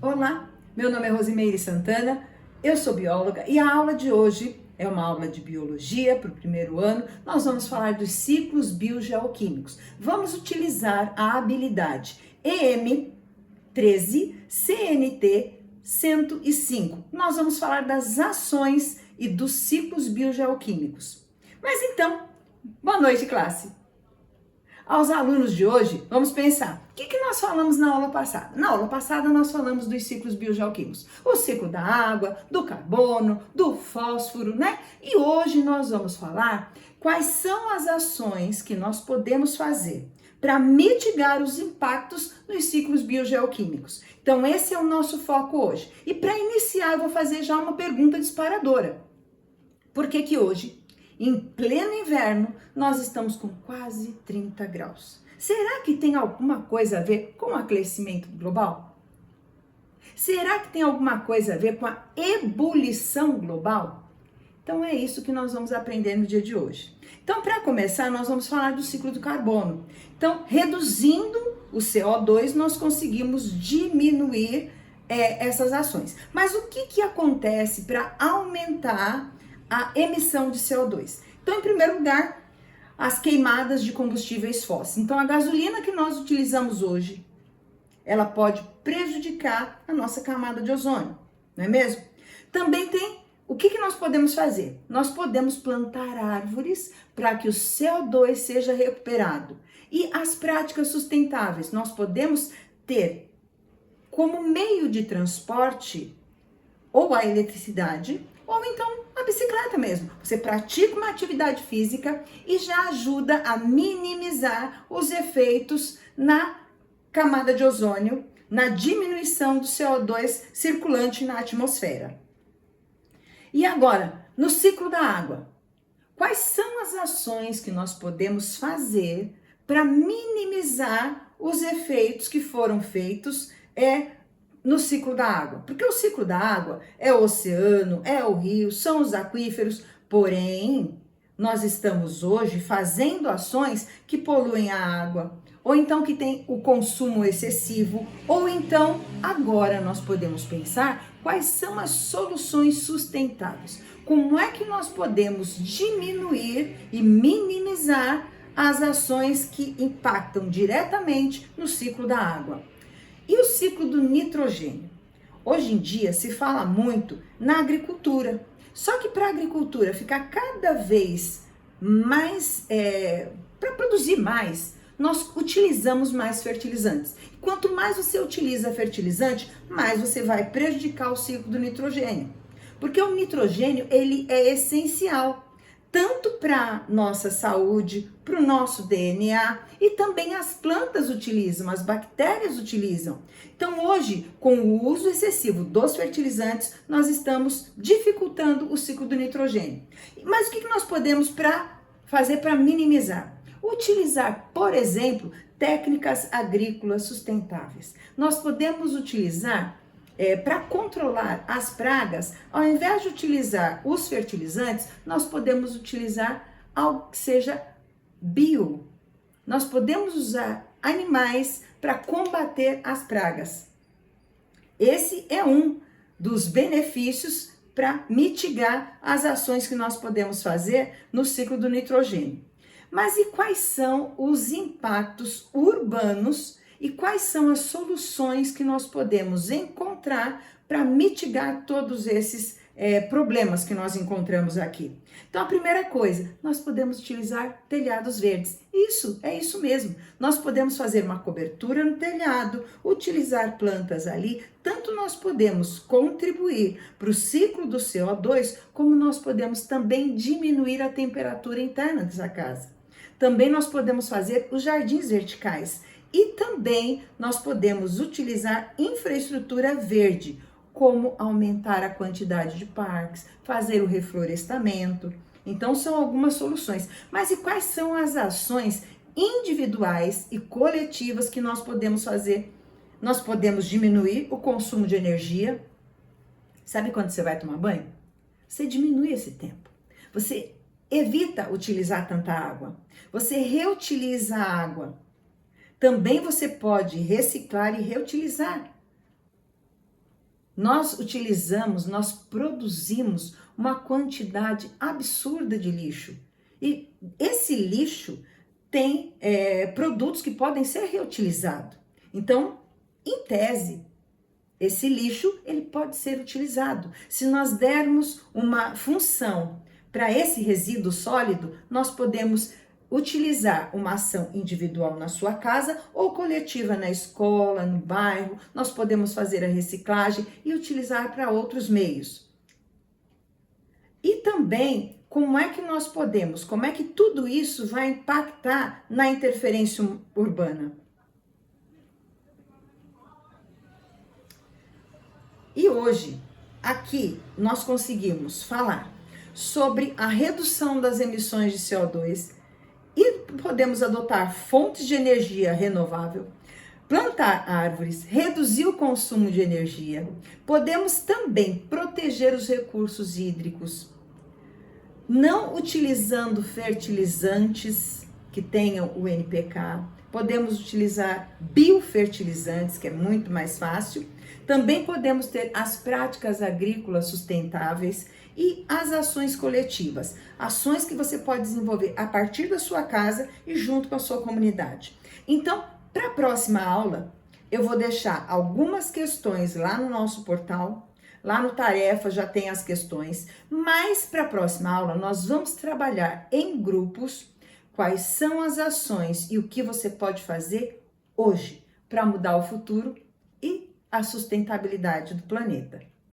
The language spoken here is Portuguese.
Olá, meu nome é Rosimeire Santana, eu sou bióloga e a aula de hoje é uma aula de biologia para o primeiro ano. Nós vamos falar dos ciclos biogeoquímicos. Vamos utilizar a habilidade EM13 CNT 105. Nós vamos falar das ações e dos ciclos biogeoquímicos. Mas então, boa noite, classe! Aos alunos de hoje, vamos pensar, o que nós falamos na aula passada? Na aula passada nós falamos dos ciclos biogeoquímicos, o ciclo da água, do carbono, do fósforo, né? E hoje nós vamos falar quais são as ações que nós podemos fazer para mitigar os impactos nos ciclos biogeoquímicos. Então esse é o nosso foco hoje. E para iniciar eu vou fazer já uma pergunta disparadora. Por que hoje, em pleno inverno, nós estamos com quase 30 graus? Será que tem alguma coisa a ver com o aquecimento global? Será que tem alguma coisa a ver com a ebulição global? Então é isso que nós vamos aprender no dia de hoje. Então, para começar, nós vamos falar do ciclo do carbono. Então, reduzindo o CO2, nós conseguimos diminuir essas ações. Mas o que acontece para aumentar a emissão de CO2? Então, em primeiro lugar, as queimadas de combustíveis fósseis. Então, a gasolina que nós utilizamos hoje, ela pode prejudicar a nossa camada de ozônio, não é mesmo? Também tem, o que nós podemos fazer? Nós podemos plantar árvores para que o CO2 seja recuperado. E as práticas sustentáveis, nós podemos ter como meio de transporte ou a eletricidade, ou então a bicicleta mesmo. Você pratica uma atividade física e já ajuda a minimizar os efeitos na camada de ozônio, na diminuição do CO2 circulante na atmosfera. E agora, no ciclo da água, quais são as ações que nós podemos fazer para minimizar os efeitos que foram feitos no ciclo da água? Porque o ciclo da água é o oceano, é o rio, são os aquíferos, porém, nós estamos hoje fazendo ações que poluem a água, ou então que tem o consumo excessivo, ou então agora nós podemos pensar quais são as soluções sustentáveis. Como é que nós podemos diminuir e minimizar as ações que impactam diretamente no ciclo da água? E o ciclo do nitrogênio? Hoje em dia se fala muito na agricultura. Só que para a agricultura ficar cada vez mais, para produzir mais, nós utilizamos mais fertilizantes. Quanto mais você utiliza fertilizante, mais você vai prejudicar o ciclo do nitrogênio. Porque o nitrogênio, ele é essencial tanto para nossa saúde, para o nosso DNA, e também as plantas utilizam, as bactérias utilizam. Então hoje, com o uso excessivo dos fertilizantes, nós estamos dificultando o ciclo do nitrogênio. Mas o que nós podemos fazer para minimizar? Utilizar, por exemplo, técnicas agrícolas sustentáveis. Nós podemos utilizar para controlar as pragas, ao invés de utilizar os fertilizantes, nós podemos utilizar algo que seja bio. Nós podemos usar animais para combater as pragas. Esse é um dos benefícios para mitigar as ações que nós podemos fazer no ciclo do nitrogênio. Mas e quais são os impactos urbanos e quais são as soluções que nós podemos encontrar para mitigar todos esses problemas que nós encontramos aqui? Então, a primeira coisa, nós podemos utilizar telhados verdes. É isso mesmo. Nós podemos fazer uma cobertura no telhado, utilizar plantas ali. Tanto nós podemos contribuir para o ciclo do CO2, como nós podemos também diminuir a temperatura interna dessa casa. Também nós podemos fazer os jardins verticais. E também nós podemos utilizar infraestrutura verde, como aumentar a quantidade de parques, fazer o reflorestamento. Então são algumas soluções. Mas e quais são as ações individuais e coletivas que nós podemos fazer? Nós podemos diminuir o consumo de energia. Sabe quando você vai tomar banho? Você diminui esse tempo. Você evita utilizar tanta água. Você reutiliza a água. Também você pode reciclar e reutilizar. nós produzimos uma quantidade absurda de lixo. E esse lixo tem produtos que podem ser reutilizados. Então, em tese, esse lixo ele pode ser utilizado. Se nós dermos uma função para esse resíduo sólido, nós podemos utilizar uma ação individual na sua casa ou coletiva na escola, no bairro. Nós podemos fazer a reciclagem e utilizar para outros meios. E também, como é que tudo isso vai impactar na interferência urbana? E hoje, aqui, nós conseguimos falar sobre a redução das emissões de CO2 e podemos adotar fontes de energia renovável, plantar árvores, reduzir o consumo de energia. Podemos também proteger os recursos hídricos, não utilizando fertilizantes que tenham o NPK. Podemos utilizar biofertilizantes, que é muito mais fácil. Também podemos ter as práticas agrícolas sustentáveis e as ações coletivas, ações que você pode desenvolver a partir da sua casa e junto com a sua comunidade. Então, para a próxima aula, eu vou deixar algumas questões lá no nosso portal, lá no Tarefa já tem as questões, mas para a próxima aula nós vamos trabalhar em grupos quais são as ações e o que você pode fazer hoje para mudar o futuro e a sustentabilidade do planeta.